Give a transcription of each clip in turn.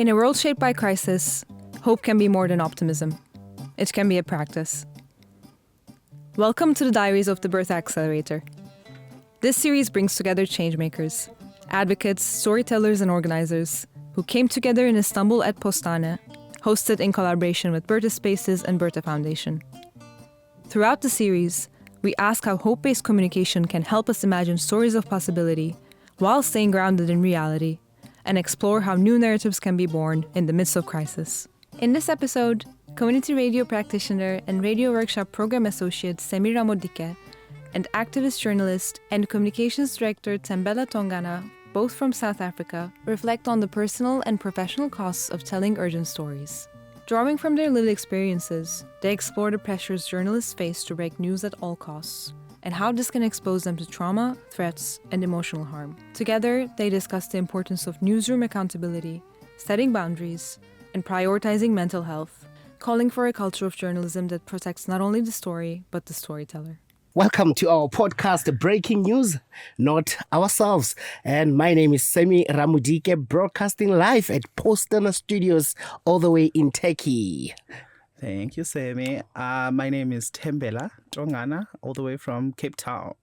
In a world shaped by crisis, hope can be more than optimism. It can be a practice. Welcome to the Diaries of the Bertha Accelerator. This series brings together changemakers, advocates, storytellers, and organizers who came together in Istanbul at Postane, hosted in collaboration with Bertha Spaces and Bertha Foundation. Throughout the series, we ask how hope-based communication can help us imagine stories of possibility while staying grounded in reality, and explore how new narratives can be born in the midst of crisis. In this episode, community radio practitioner and radio workshop program associate Sammy Ramodike and activist journalist and communications director Thembela Ntongana, both from South Africa, reflect on the personal and professional costs of telling urgent stories. Drawing from their lived experiences, they explore the pressures journalists face to break news at all costs, and how this can expose them to trauma, threats, and emotional harm. Together, they discuss the importance of newsroom accountability, setting boundaries, and prioritizing mental health, calling for a culture of journalism that protects not only the story, but the storyteller. Welcome to our podcast, Breaking News, Not Ourselves. And my name is Sammy Ramodike, broadcasting live at Postane Studios, all the way in Turkey. Thank you, Sammy. My name is Thembela Ntongana, all the way from Cape Town.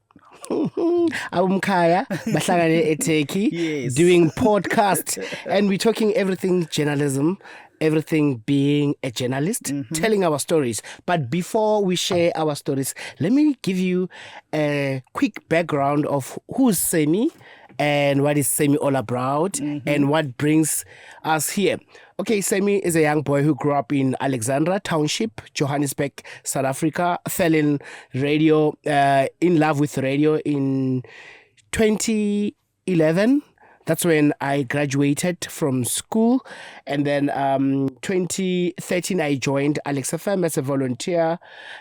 Kaya, Bahlangane eTurkey, Yes. doing podcast. And we're talking everything journalism, everything being a journalist, telling our stories. But before we share our stories, let me give you a quick background of who's Sammy and what is Sammy all about and what brings us here. Okay, Sammy is a young boy who grew up in Alexandra Township, Johannesburg, South Africa, fell in love with radio in 2011. That's when I graduated from school. And then 2013, I joined Alex FM as a volunteer.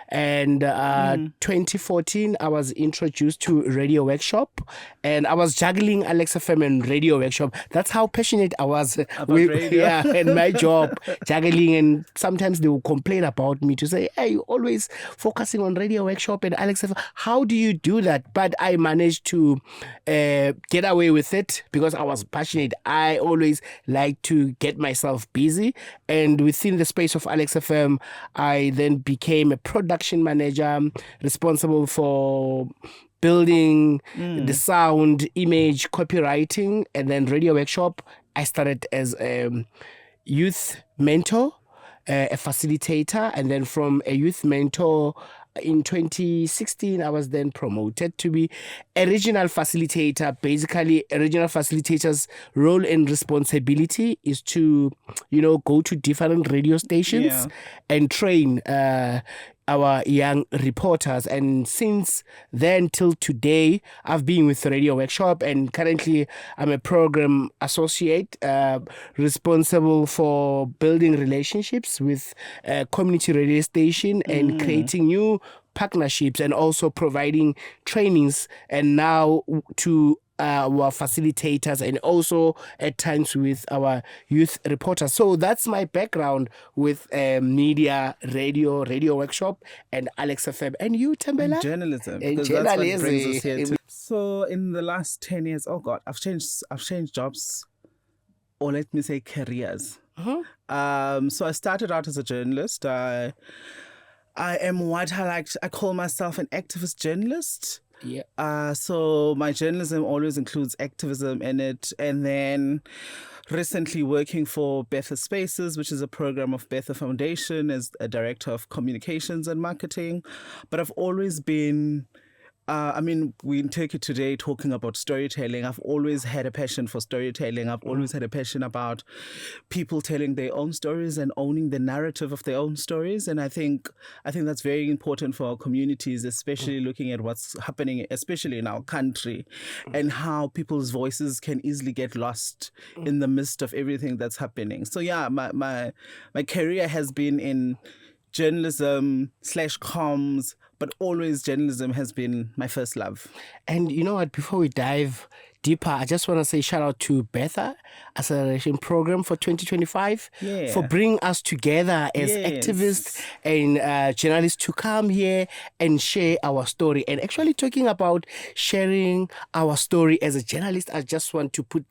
And 2014, I was introduced to Radio Workshop. And I was juggling Alex FM and Radio Workshop. That's how passionate I was Radio. Yeah, and my job, juggling. And sometimes they will complain about me to say, hey, you're always focusing on Radio Workshop and Alex FM. How do you do that? But I managed to get away with it because I was passionate. I always like to get myself busy, and within the space of Alex FM, I then became a production manager responsible for building the sound, image, copywriting, and then Radio Workshop. I started as a youth mentor, a facilitator, and then from a youth mentor in 2016, I was then promoted to be a regional facilitator. Basically, a regional facilitator's role and responsibility is to, go to different radio stations and train our young reporters. And since then till today, I've been with Radio Workshop, and currently I'm a program associate responsible for building relationships with a community radio station and creating new partnerships and also providing trainings, and now to our facilitators and also at times with our youth reporters. So that's my background with media, Radio Workshop, and Alex FM. And you, Thembela? Journalism. And Because that's what brings us here too. So in the last 10 years, I've changed jobs, or let me say careers. So I started out as a journalist. I am what I call myself an activist journalist. Yeah. So my journalism always includes activism in it, and then recently working for Bertha Spaces, which is a program of Bertha Foundation as a director of communications and marketing. But I've always been we're in Turkey today talking about storytelling. I've always had a passion for storytelling. I've always had a passion about people telling their own stories and owning the narrative of their own stories. And I think that's very important for our communities, especially looking at what's happening, especially in our country, and how people's voices can easily get lost in the midst of everything that's happening. So yeah, my career has been in journalism / comms, but always journalism has been my first love. And you know what, before we dive deeper, I just want to say shout out to Bertha Acceleration Program for 2025 for bringing us together as activists and journalists to come here and share our story. And actually talking about sharing our story as a journalist, I just want to put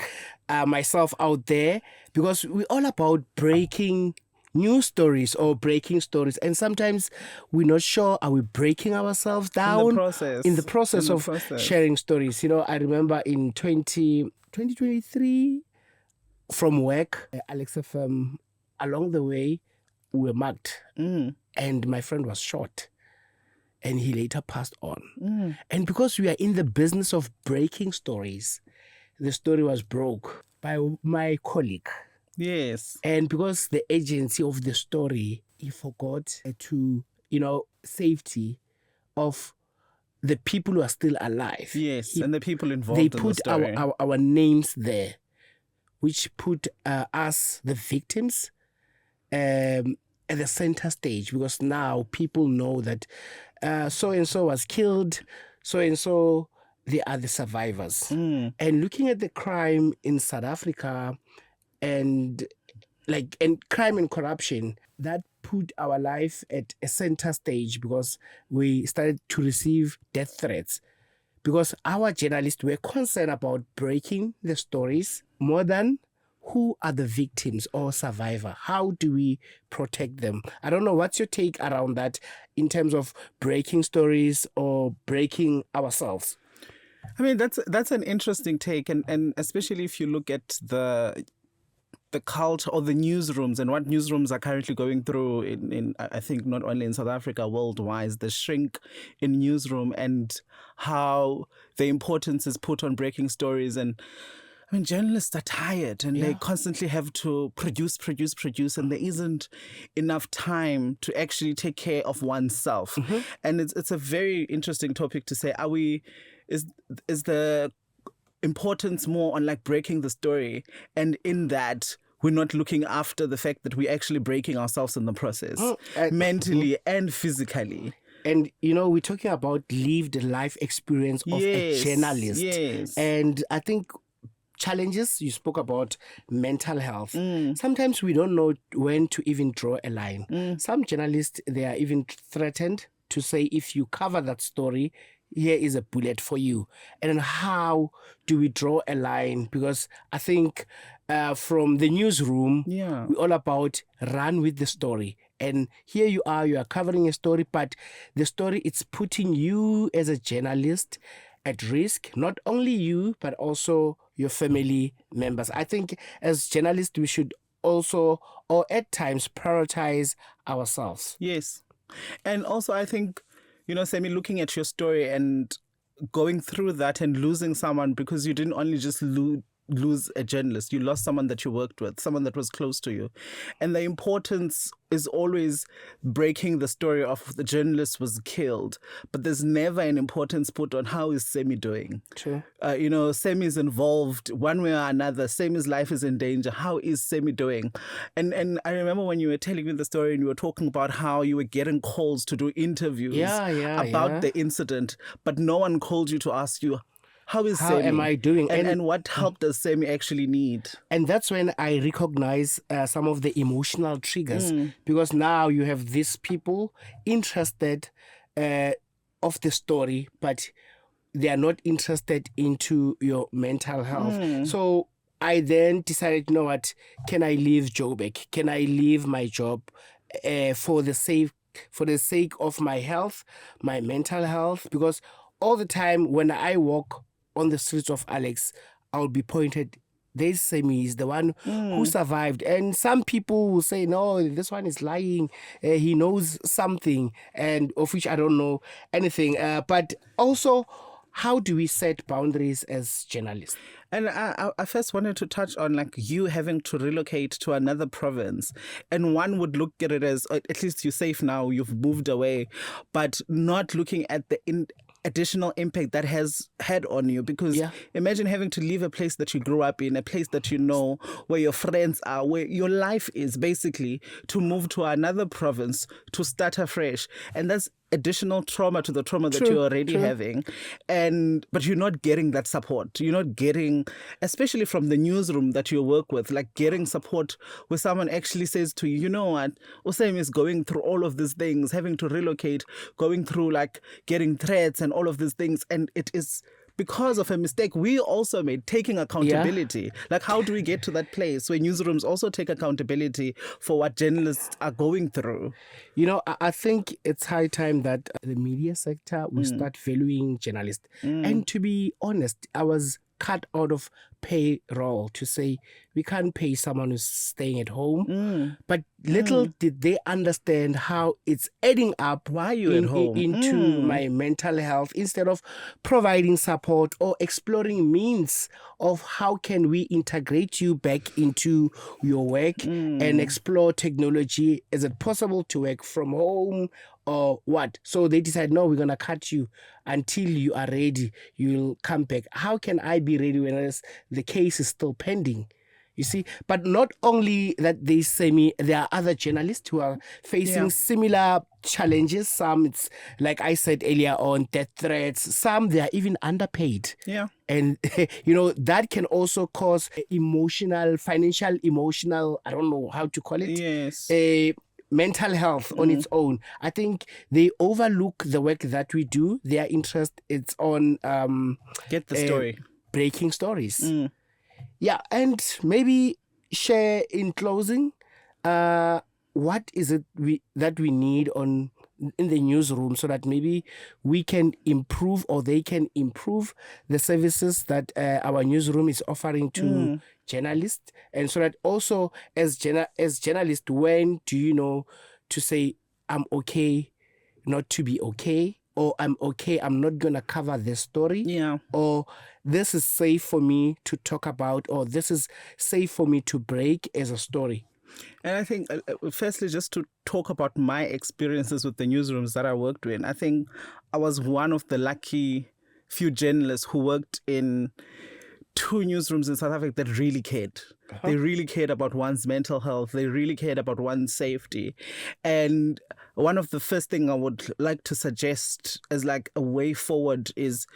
myself out there because we're all about breaking news stories or breaking stories, and sometimes we're not sure, are we breaking ourselves down in the process of sharing stories. You know, I remember in 2023 from work, Alex FM, along the way we were mugged and my friend was shot and he later passed on. And because we are in the business of breaking stories, the story was broke by my colleague. Yes. And because the agency of the story, he forgot to, safety of the people who are still alive. Yes, and the people involved in the story. They put our names there, which put us, the victims, at the center stage, because now people know that so-and-so was killed, so-and-so, they are the survivors. And looking at the crime in South Africa, and crime and corruption, that put our life at a center stage because we started to receive death threats because our journalists were concerned about breaking the stories more than who are the victims or survivor. How do we protect them? I don't know, what's your take around that in terms of breaking stories or breaking ourselves? I mean, that's an interesting take, and especially if you look at the cult or the newsrooms and what newsrooms are currently going through in I think not only in South Africa, worldwide, the shrink in newsroom and how the importance is put on breaking stories. And I mean, journalists are tired and they constantly have to produce, and there isn't enough time to actually take care of oneself. And it's a very interesting topic to say, is the importance more on like breaking the story, and in that we're not looking after the fact that we're actually breaking ourselves in the process, mentally and physically. And, we're talking about lived life experience of a journalist. Yes. And I think challenges, you spoke about mental health. Sometimes we don't know when to even draw a line. Some journalists, they are even threatened to say, if you cover that story, here is a bullet for you. And then how do we draw a line? Because I think from the newsroom, we're all about run with the story. And here you are covering a story, but the story, it's putting you as a journalist at risk, not only you, but also your family members. I think as journalists, we should also, or at times, prioritize ourselves. Yes. And also, I think, Sammy, looking at your story and going through that and losing someone, because you didn't only just lose a journalist, you lost someone that you worked with, someone that was close to you. And the importance is always breaking the story of the journalist was killed, but there's never an importance put on how is Sammy doing. True. Sammy is involved one way or another. Sammy's life is in danger. How is Sammy doing? And I remember when you were telling me the story and you were talking about how you were getting calls to do interviews about the incident, but no one called you to ask you, how is Sammy? How am I doing? And what help does Sammy actually need? And that's when I recognize some of the emotional triggers, because now you have these people interested of the story, but they are not interested into your mental health. So I then decided, you know what, can I leave Joburg? Can I leave my job for the sake of my health, my mental health? Because all the time when I walk on the streets of Alex, I'll be pointed, there's Sammy, he's the one who survived. And some people will say, no, this one is lying. He knows something, and of which I don't know anything. But also, how do we set boundaries as journalists? And I first wanted to touch on like you having to relocate to another province. And one would look at it as, at least you're safe now, you've moved away, but not looking at the additional impact that has had on you, because imagine having to leave a place that you grew up in, a place that you know, where your friends are, where your life is, basically to move to another province to start afresh. And that's additional trauma to the trauma that True, you're already true. having, but you're not getting that support. You're not getting, especially from the newsroom that you work with, like getting support where someone actually says to you, you know what, Osam is going through all of these things, having to relocate, going through like getting threats and all of these things, and it is because of a mistake we also made, taking accountability. Like, how do we get to that place where newsrooms also take accountability for what journalists are going through? You know, I think it's high time that the media sector will start valuing journalists. And to be honest, I was cut out of payroll to say we can't pay someone who's staying at home. But little did they understand how it's adding up. Why are you at home? Into my mental health, instead of providing support or exploring means of how can we integrate you back into your work and explore technology. Is it possible to work from home or what? So they decide, no, we're going to cut you until you are ready. You'll come back. How can I be ready when the case is still pending? You see, but not only that, there are other journalists who are facing similar challenges. Some, it's like I said earlier on, death threats. Some, they are even underpaid. Yeah. And, that can also cause financial, I don't know how to call it. Yes. Mental health on its own. I think they overlook the work that we do. Their interest is on Get the story. Breaking stories. Yeah, and maybe share in closing, what is it that we need in the newsroom so that maybe we can improve, or they can improve the services that our newsroom is offering to journalists, and so that also as journalists, when do you know to say I'm okay not to be okay, or I'm okay, I'm not gonna cover this story, or this is safe for me to talk about, or this is safe for me to break as a story. And I think, firstly, just to talk about my experiences with the newsrooms that I worked in, I think I was one of the lucky few journalists who worked in 2 newsrooms in South Africa that really cared. They really cared about one's mental health. They really cared about one's safety. And one of the first thing I would like to suggest as like a way forward is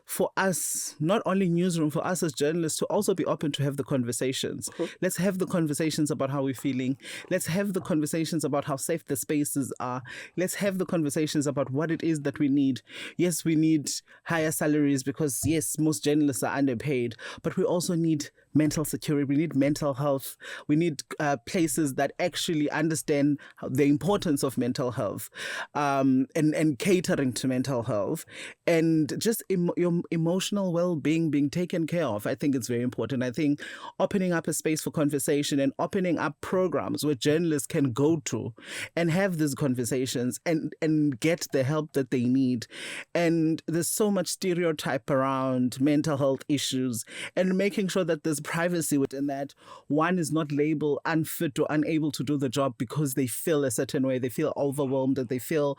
for us, not only newsroom, for us as journalists to also be open to have the conversations. Let's have the conversations about how we're feeling. Let's have the conversations about how safe the spaces are. Let's have the conversations about what it is that we need. Yes, we need higher salaries because, yes, most journalists are underpaid, but we also need mental security. We need mental health. We need places that actually understand the importance of mental health, and catering to mental health, and just your emotional well-being being taken care of. I think it's very important. I think opening up a space for conversation and opening up programs where journalists can go to and have these conversations and get the help that they need. And there's so much stereotype around mental health issues, and making sure that there's privacy within that. One is not labeled unfit or unable to do the job because they feel a certain way. They feel overwhelmed, that they feel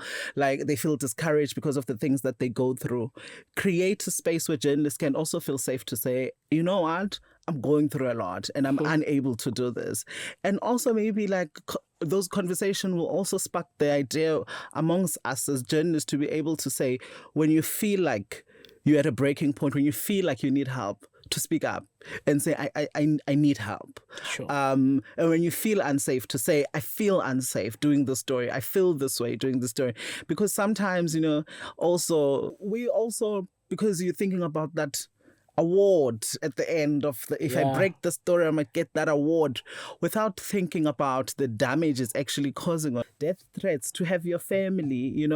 discouraged because of the things that they go through. Create a space where journalists can also feel safe to say, you know what, I'm going through a lot and I'm unable to do this. And also maybe those conversations will also spark the idea amongst us as journalists to be able to say, when you feel like you're at a breaking point, when you feel like you need help, to speak up and say, I need help. Sure. And when you feel unsafe, to say, I feel unsafe doing this story. I feel this way doing this story. Because sometimes, we also, because you're thinking about that award at the end of if I break the story, I might get that award, without thinking about the damage it's actually causing. Death threats, to have your family,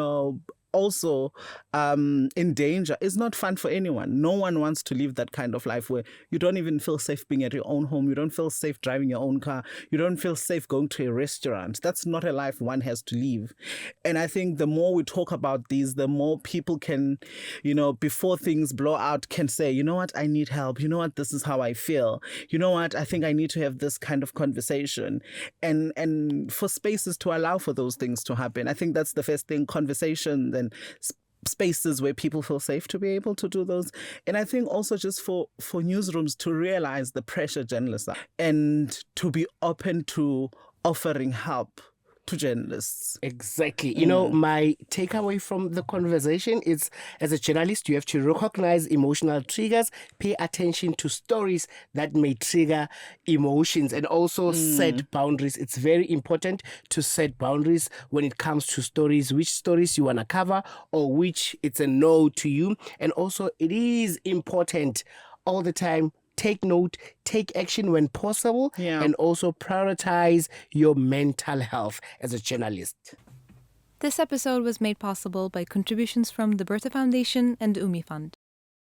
also in danger is not fun for anyone. No one wants to live that kind of life where you don't even feel safe being at your own home. You don't feel safe driving your own car. You don't feel safe going to a restaurant. That's not a life one has to live. And I think the more we talk about these, the more people can, before things blow out, can say, you know what, I need help. You know what, this is how I feel. You know what, I think I need to have this kind of conversation. And for spaces to allow for those things to happen. I think that's the first thing, conversation and spaces where people feel safe to be able to do those. And I think also just for newsrooms to realize the pressure journalists are, and to be open to offering help to journalists. Exactly. You know, my takeaway from the conversation is, as a journalist, you have to recognize emotional triggers, pay attention to stories that may trigger emotions, and also set boundaries. It's very important to set boundaries when it comes to stories, which stories you want to cover or which it's a no to you. And also, it is important all the time. Take note, take action when possible, and also prioritize your mental health as a journalist. This episode was made possible by contributions from the Bertha Foundation and UMI Fund.